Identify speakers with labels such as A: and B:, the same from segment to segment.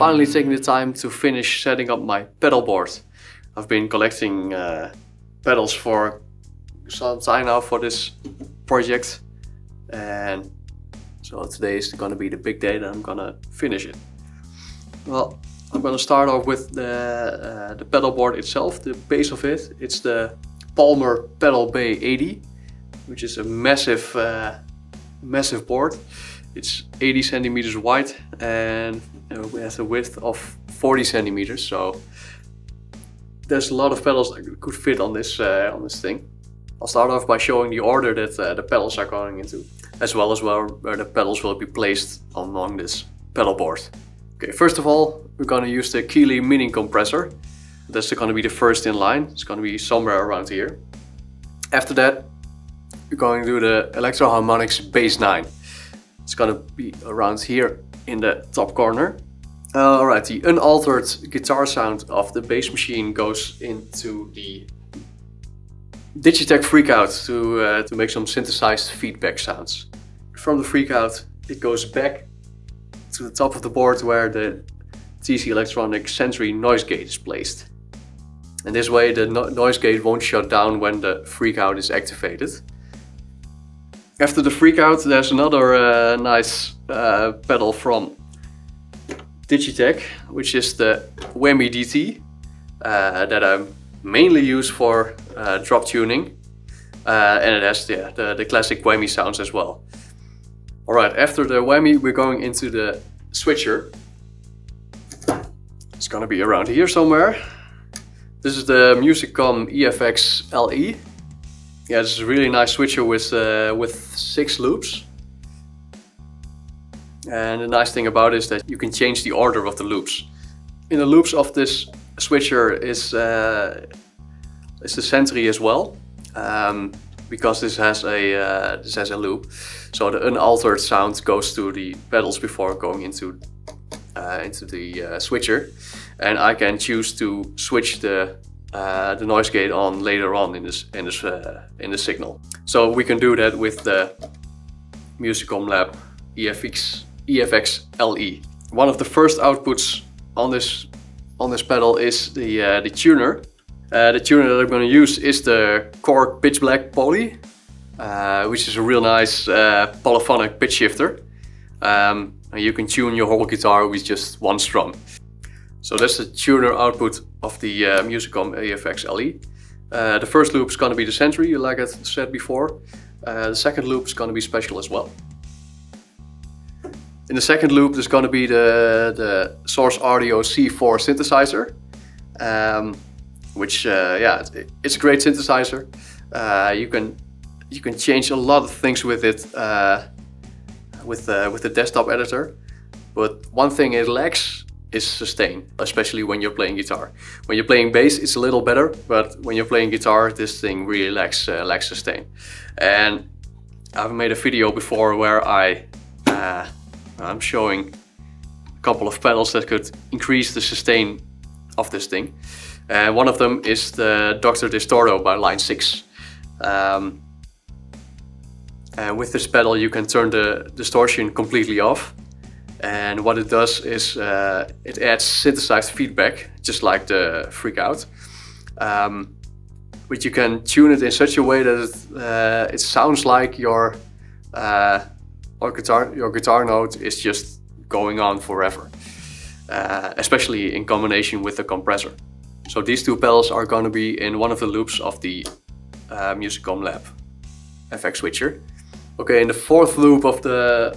A: finally taking the time to finish setting up my pedal board. I've been collecting pedals for some time now for this project, and so today is going to be the big day that I'm gonna finish it. Well, I'm gonna start off with the pedal board itself, the base of it. It's the Palmer Pedalbay 80, which is a massive board. It's 80 centimeters wide and it has a width of 40 centimeters, so there's a lot of pedals that could fit on this thing. I'll start off by showing the order that the pedals are going into, as well as where the pedals will be placed along this pedal board. Okay, first of all, we're going to use the Keeley Mini compressor. That's going to be the first in line. It's going to be somewhere around here. After that, we're going to do the Electro Harmonix Bass9. It's going to be around here in the top corner. Alright, the unaltered guitar sound of the bass machine goes into the Digitech Freqout to make some synthesized feedback sounds. From the Freqout, it goes back to the top of the board where the TC Electronic Sentry noise gate is placed. And this way the noise gate won't shut down when the Freqout is activated. After the Freqout, there's another nice pedal from Digitech, which is the Whammy DT that I mainly use for drop tuning, and it has the classic Whammy sounds as well. Alright, after the Whammy we're going into the switcher. It's gonna be around here somewhere. This is the Musicomlab EFX-LE. Yeah, this is a really nice switcher with 6 loops. And the nice thing about it is that you can change the order of the loops. In the loops of this switcher is the Sentry as well, because this has a loop. So the unaltered sound goes to the pedals before going into the switcher, and I can choose to switch the noise gate on later on in the signal. So we can do that with the Musicomlab EFX-LE. One of the first outputs on this pedal is the tuner. The tuner that I'm going to use is the Korg Pitchblack Poly, which is a real nice polyphonic pitch shifter. And you can tune your whole guitar with just one strum. So that's the tuner output of the Musicomlab EFX-LE. The first loop is going to be the Sentry, like I said before. The second loop is going to be special as well. In the second loop there's going to be the Source Audio C4 synthesizer, which it's a great synthesizer. You can change a lot of things with it with the desktop editor, but one thing it lacks is sustain, especially when you're playing guitar. When you're playing bass it's a little better, but when you're playing guitar this thing really lacks sustain. And I've made a video before where I'm showing a couple of pedals that could increase the sustain of this thing. And one of them is the Dr. Distorto by Line6. And with this pedal you can turn the distortion completely off. And what it does is it adds synthesized feedback, just like the Freqout. But you can tune it in such a way that it sounds like your guitar note is just going on forever, especially in combination with the compressor. So these two pedals are going to be in one of the loops of the Musicomlab FX switcher. Okay, in the fourth loop of the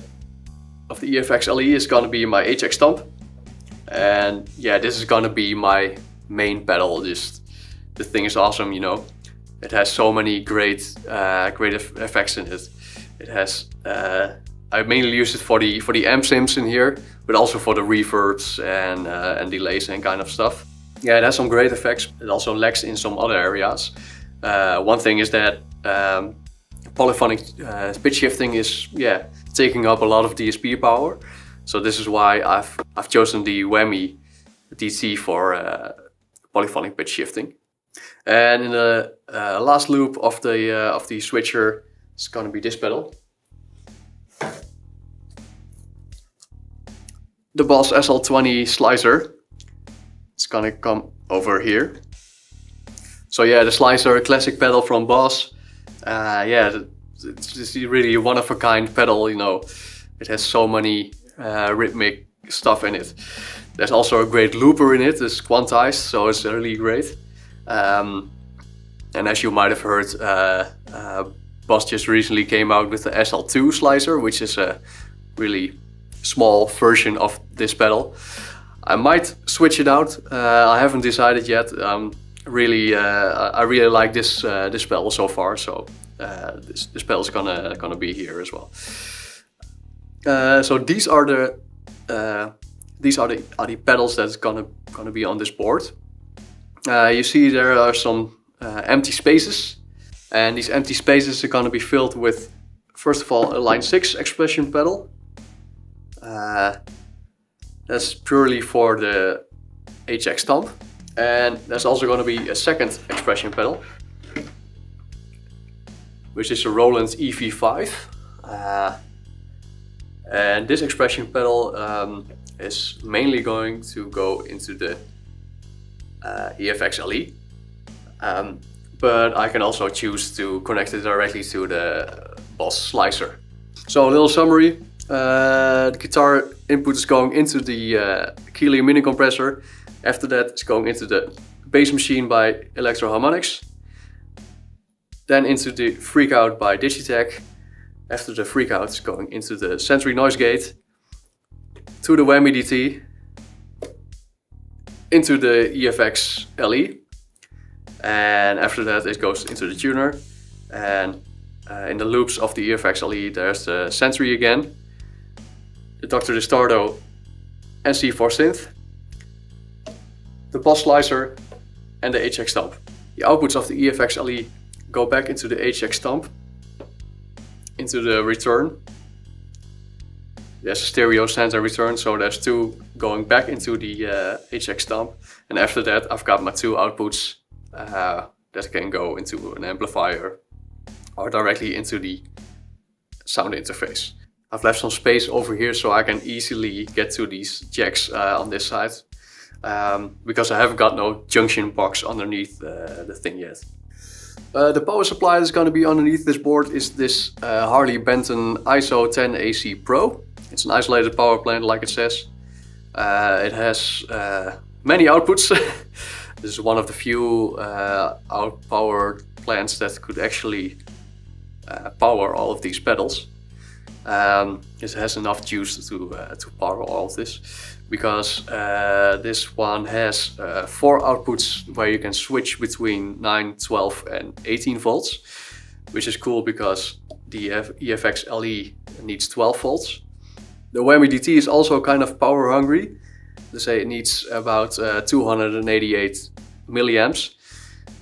A: EFX-LE is going to be my HX Stomp, and yeah, this is going to be my main pedal. Just the thing is awesome, you know. It has so many great effects in it. It has I mainly use it for the amp sims in here, but also for the reverbs and delays and kind of stuff. Yeah, it has some great effects. It also lacks in some other areas. One thing is that polyphonic pitch shifting is taking up a lot of DSP power. So this is why I've chosen the Whammy DT for polyphonic pitch shifting. And in the last loop of the switcher, it's going to be this pedal. the Boss SL20 slicer. It's gonna come over here. So yeah, the slicer, classic pedal from Boss. Yeah, it's really one of a kind pedal, you know. It has so many rhythmic stuff in it. There's also a great looper in it. It's quantized, so it's really great. And as you might have heard, Boss just recently came out with the SL2 slicer, which is a really small version of this pedal. I might switch it out. I haven't decided yet. I really like this pedal so far, so this pedal is gonna be here as well. So these are the pedals that's gonna be on this board. You see there are some empty spaces, and these empty spaces are gonna be filled with, first of all, a Line6 expression pedal. That's purely for the HX Stomp. And there's also going to be a second expression pedal, which is a Roland EV5. And this expression pedal is mainly going to go into the EFX-LE. But I can also choose to connect it directly to the Boss slicer. So a little summary. The guitar input is going into the Keeley mini compressor. After that, it's going into the bass machine by Electro Harmonix. Then into the Freqout by Digitech. After the Freqout, it's going into the Sentry noise gate, to the Whammy DT, into the EFX-LE, and after that it goes into the tuner. And in the loops of the EFX-LE, there's the Sentry again, the Dr. Distorto and C4 Synth, the Boss slicer and the HX Stomp. The outputs of the EFX-LE go back into the HX Stomp, into the return. There's a stereo send and return, so there's two going back into the HX Stomp. And after that I've got my two outputs that can go into an amplifier or directly into the sound interface. I've left some space over here so I can easily get to these jacks on this side. Because I haven't got no junction box underneath the thing yet. The power supply that's going to be underneath this board is this Harley Benton ISO-10AC Pro. It's an isolated power plant, like it says. It has many outputs. This is one of the few power plants that could actually power all of these pedals. It has enough juice to power all of this, because this one has 4 outputs where you can switch between 9, 12 and 18 volts, which is cool because the EFX-LE needs 12 volts. The Whammy DT is also kind of power hungry. They say it needs about 288 milliamps.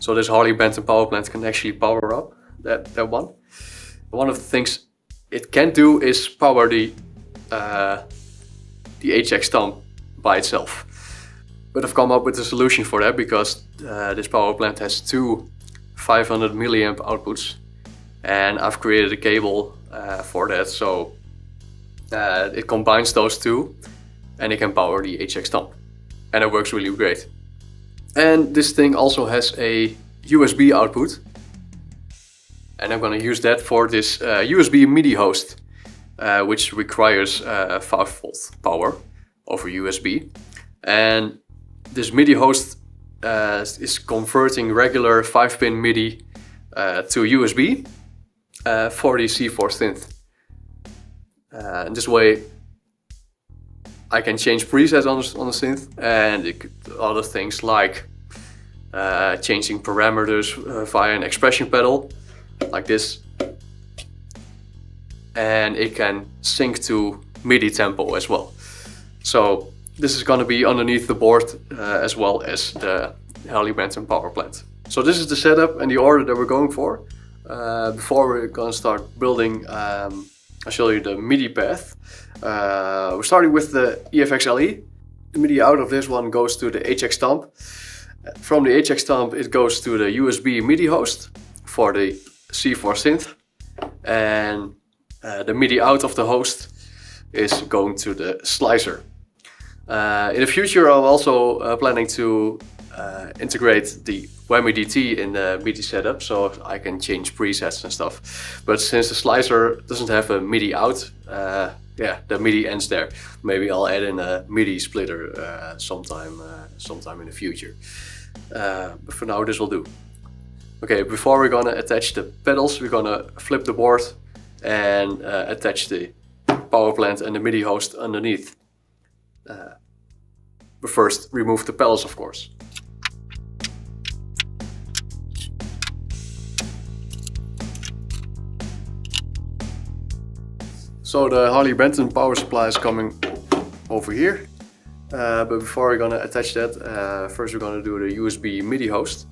A: So this Harley Benton power plant can actually power up that one. One of the things it can do is power the HX Stomp by itself. But I've come up with a solution for that, because this power plant has 2 500 milliamp outputs, and I've created a cable for that, so it combines those two and it can power the HX Stomp, and it works really great. And this thing also has a USB output, and I'm going to use that for this USB Midi Host, which requires 5 volt power over USB. And this Midi Host is converting regular 5-pin MIDI to USB for the C4 Synth. And this way I can change presets on the synth, and other things like changing parameters via an expression pedal like this, and it can sync to MIDI tempo as well. So this is going to be underneath the board as well as the Harley Benton power plant. So this is the setup and the order that we're going for. Before we're going to start building, I'll show you the MIDI path. We're starting with the EFX-LE. The MIDI out of this one goes to the HX Stomp. From the HX Stomp it goes to the USB Midi Host for the C4 Synth. And the MIDI out of the host is going to the slicer. In the future I'm also planning to integrate the Whammy DT in the MIDI setup, so I can change presets and stuff. But since the slicer doesn't have a MIDI out, yeah, the MIDI ends there. Maybe I'll add in a MIDI splitter sometime in the future. But for now this will do. Okay, before we're gonna attach the pedals, we're gonna flip the board and attach the power plant and the Midi host underneath. But first remove the pedals, of course. So the Harley Benton power supply is coming over here. But before we're gonna attach that, first we're gonna do the USB MIDI host.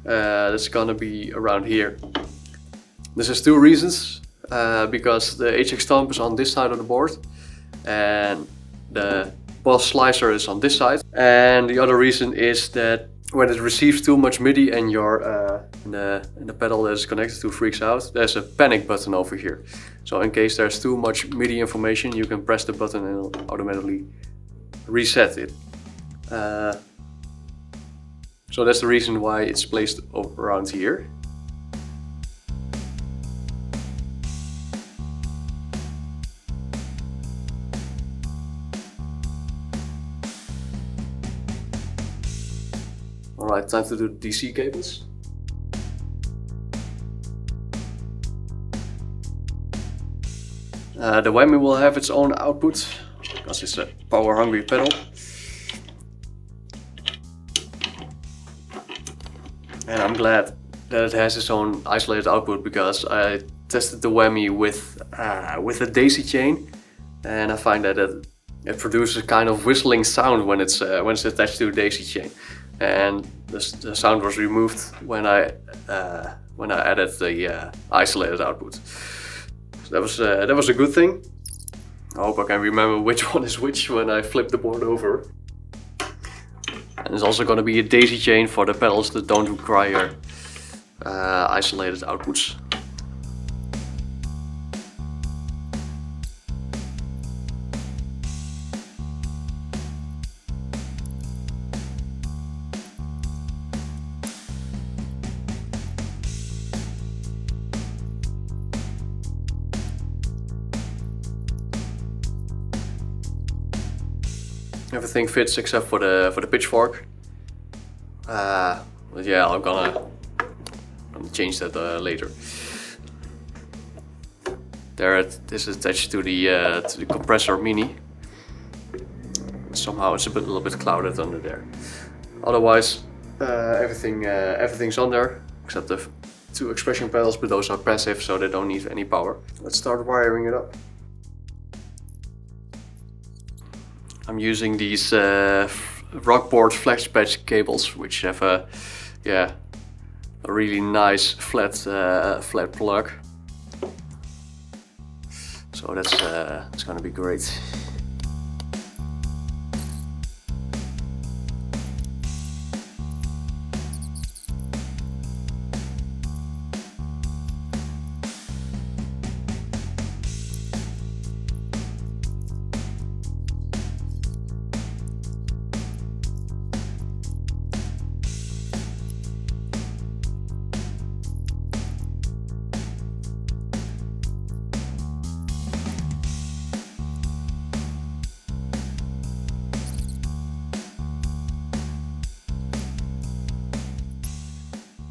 A: That's gonna be around here. This has two reasons. Because the HX Stomp is on this side of the board and the boss slicer is on this side. And the other reason is that when it receives too much MIDI and the pedal that is connected to freaks out, there's a panic button over here. So in case there's too much MIDI information, you can press the button and it'll automatically reset it. So that's the reason why it's placed around here. Alright, time to do the DC cables. The Whammy will have its own output because it's a power hungry pedal. And I'm glad that it has its own isolated output, because I tested the Whammy with a daisy chain, and I find that it produces a kind of whistling sound when it's attached to a daisy chain. And the sound was removed when I added the isolated output. So that was a good thing. I hope I can remember which one is which when I flip the board over. And there's also going to be a daisy chain for the pedals that don't require isolated outputs. Everything fits except for the pitchfork. But yeah, I'm gonna change that later. This is attached to the compressor mini. Somehow it's a little bit clouded under there. Otherwise, everything's on there except the two expression pedals, but those are passive, so they don't need any power. Let's start wiring it up. I'm using these Rockboard flex patch cables, which have a really nice flat plug. So that's gonna be great.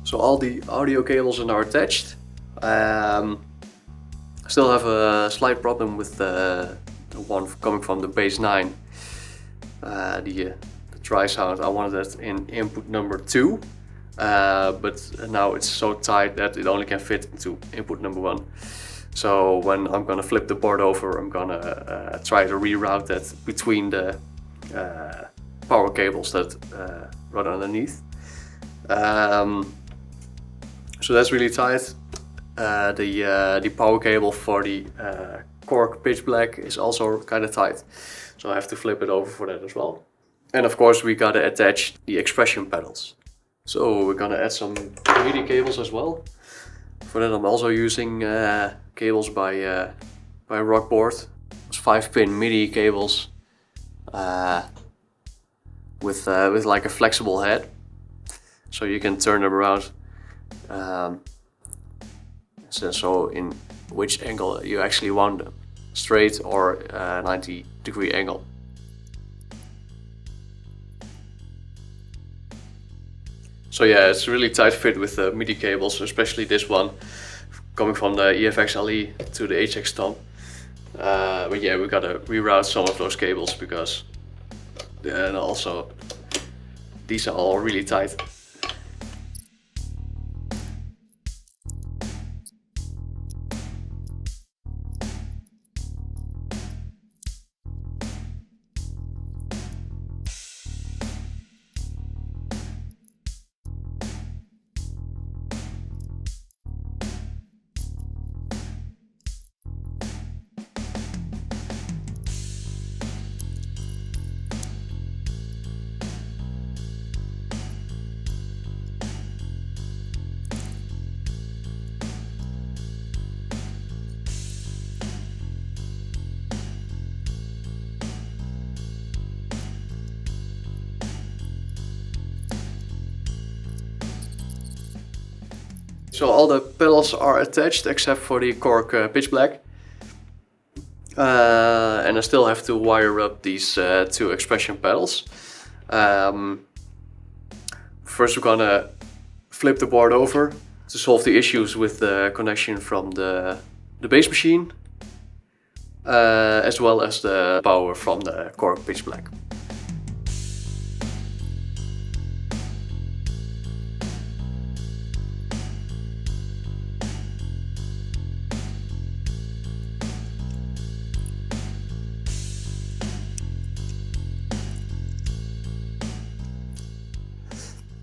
A: So all the audio cables are now attached. I still have a slight problem with the one coming from the Bass9. The dry sound, I wanted that in input number 2, but now it's so tight that it only can fit into input number 1. So when I'm gonna flip the board over, I'm gonna try to reroute that between the power cables that run underneath. So that's really tight. The power cable for the Korg Pitchblack is also kind of tight, so I have to flip it over for that as well. And of course we gotta attach the expression pedals. So we're gonna add some MIDI cables as well. For that I'm also using cables by Rockboard. It's 5-pin MIDI cables with like a flexible head, so you can turn them around. So in which angle you actually want them, straight or 90-degree angle. So yeah, it's a really tight fit with the MIDI cables, especially this one coming from the EFX-LE to the HX Stomp. But yeah, we gotta reroute some of those cables because and also these are all really tight. So all the pedals are attached except for the Korg Pitchblack. And I still have to wire up these two expression pedals. First we're gonna flip the board over to solve the issues with the connection from the bass machine, as well as the power from the Korg Pitchblack.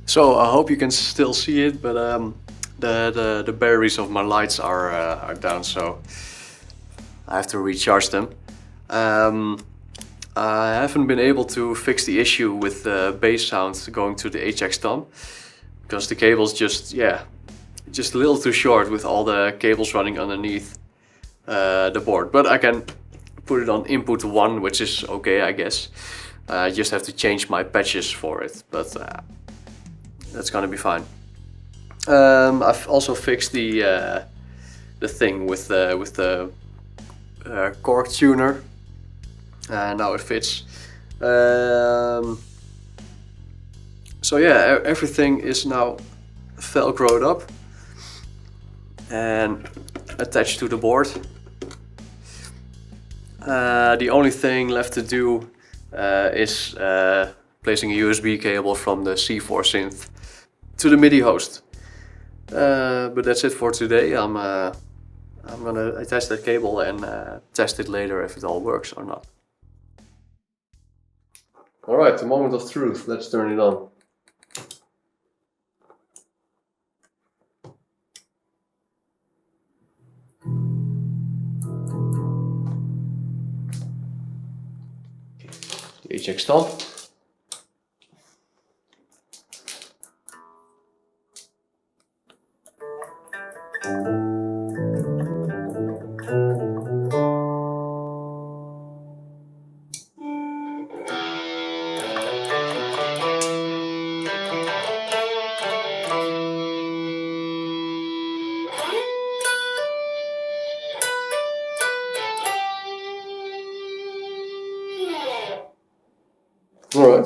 A: So I hope you can still see it, but the batteries of my lights are down, so I have to recharge them. I haven't been able to fix the issue with the bass sound going to the HX Stomp because the cable's just a little too short with all the cables running underneath the board. But I can put it on input 1, which is okay, I guess. I just have to change my patches for it, but that's gonna be fine. I've also fixed the thing with the Korg tuner. Now it fits. So yeah, everything is now velcroed up and attached to the board. The only thing left to do is placing a USB cable from the C4 Synth to the Midi Host. But that's it for today. I'm gonna attach that cable and test it later if it all works or not. Alright, the moment of truth. Let's turn it on. HX Stomp. Alright.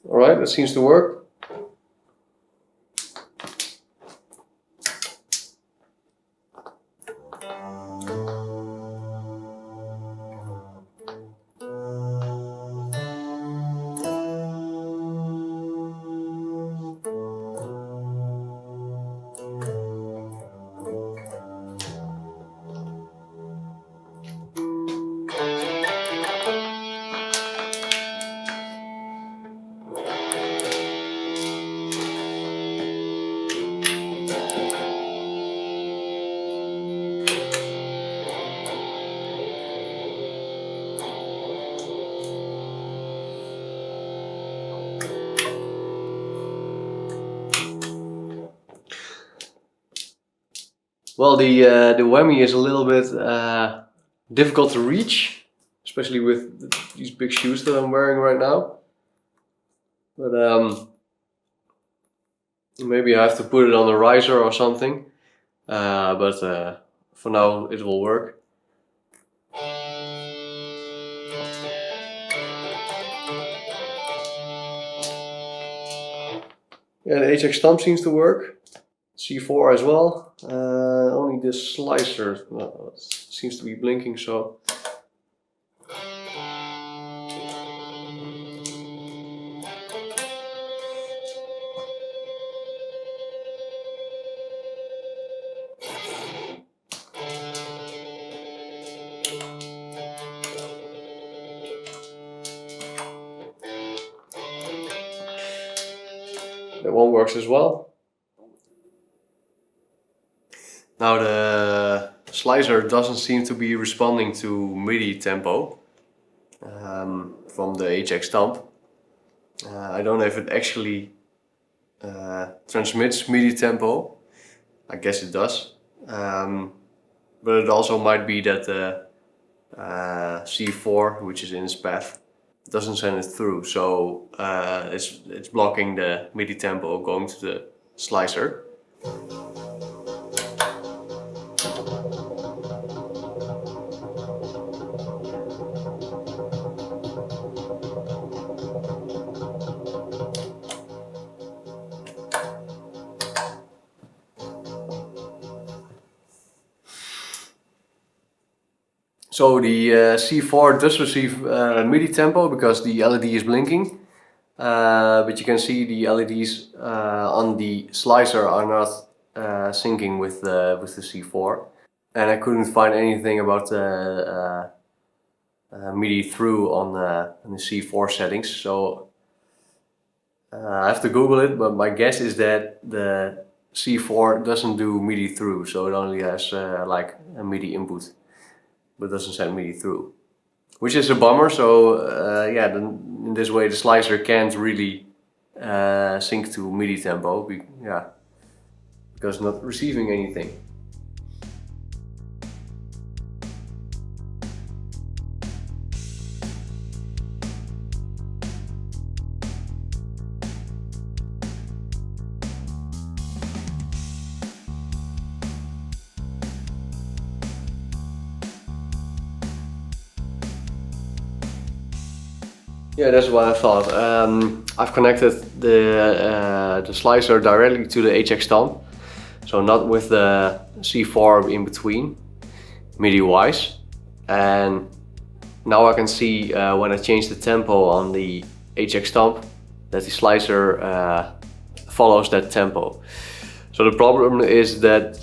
A: Alright, that seems to work. Well, the Whammy is a little bit difficult to reach, especially with these big shoes that I'm wearing right now. But maybe I have to put it on a riser or something. But for now it will work. Yeah, the HX Stomp seems to work. C4 as well. Only this slicer seems to be blinking, so. That one works as well. Now the slicer doesn't seem to be responding to MIDI tempo from the HX Stomp. I don't know if it actually transmits MIDI tempo. I guess it does. But it also might be that the C4, which is in its path, doesn't send it through. So it's blocking the MIDI tempo going to the slicer. So the C4 does receive MIDI tempo because the LED is blinking, but you can see the LEDs on the slicer are not syncing with the C4, and I couldn't find anything about the MIDI through on the C4 settings. So I have to Google it, but my guess is that the C4 doesn't do MIDI through, so it only has like a MIDI input, but doesn't send MIDI through, which is a bummer. So yeah, then in this way the slicer can't really sync to MIDI tempo, because it's not receiving anything. Yeah, that's what I thought. I've connected the slicer directly to the HX Stomp, so not with the C4 in between, MIDI wise. And now I can see when I change the tempo on the HX Stomp that the slicer follows that tempo. So the problem is that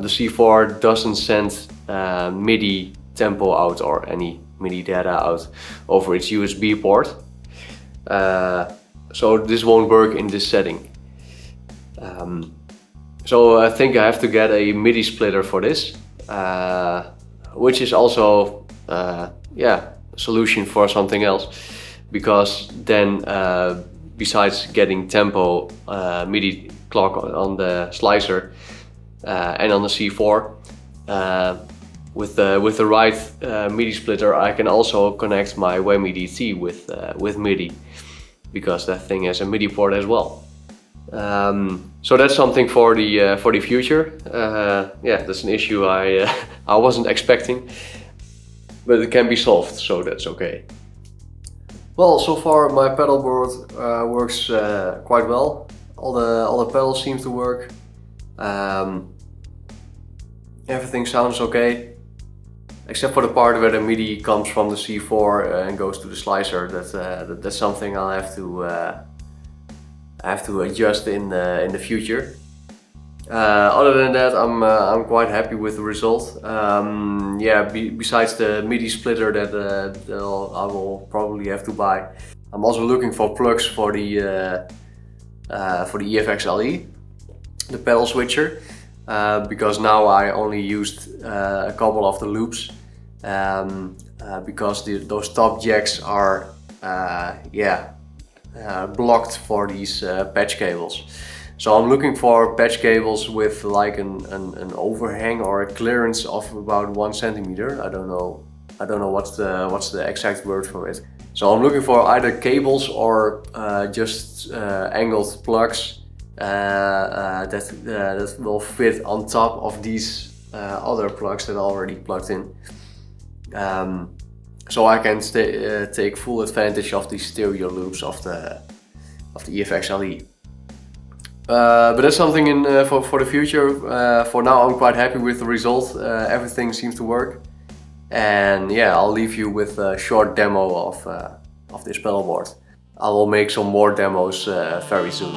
A: the C4 doesn't send MIDI tempo out or any MIDI data out over its USB port. So this won't work in this setting. So I think I have to get a MIDI splitter for this, which is also yeah, a solution for something else, because then besides getting tempo MIDI clock on the slicer and on the C4, with the right MIDI splitter I can also connect my Whammy DT with MIDI, because that thing has a MIDI port as well. So that's something for the future. Yeah, that's an issue I wasn't expecting, but it can be solved, so that's okay. Well, so far my pedalboard works quite well. All the pedals seem to work. Everything sounds okay, except for the part where the MIDI comes from the C4 and goes to the slicer. That's something I'll have to adjust in the future. Other than that, I'm quite happy with the result. Yeah, besides the MIDI splitter that I will probably have to buy, I'm also looking for plugs for the EFX-LE, the pedal switcher, because now I only used a couple of the loops, because those top jacks are blocked for these patch cables. So I'm looking for patch cables with like an overhang or a clearance of about 1 centimeter. I don't know what's the exact word for it. So I'm looking for either cables or just angled plugs that will fit on top of these other plugs that are already plugged in. So I can take full advantage of the stereo loops of the EFX-LE. But that's something for the future. For now I'm quite happy with the result. Everything seems to work. And yeah, I'll leave you with a short demo of this pedalboard. I will make some more demos very soon.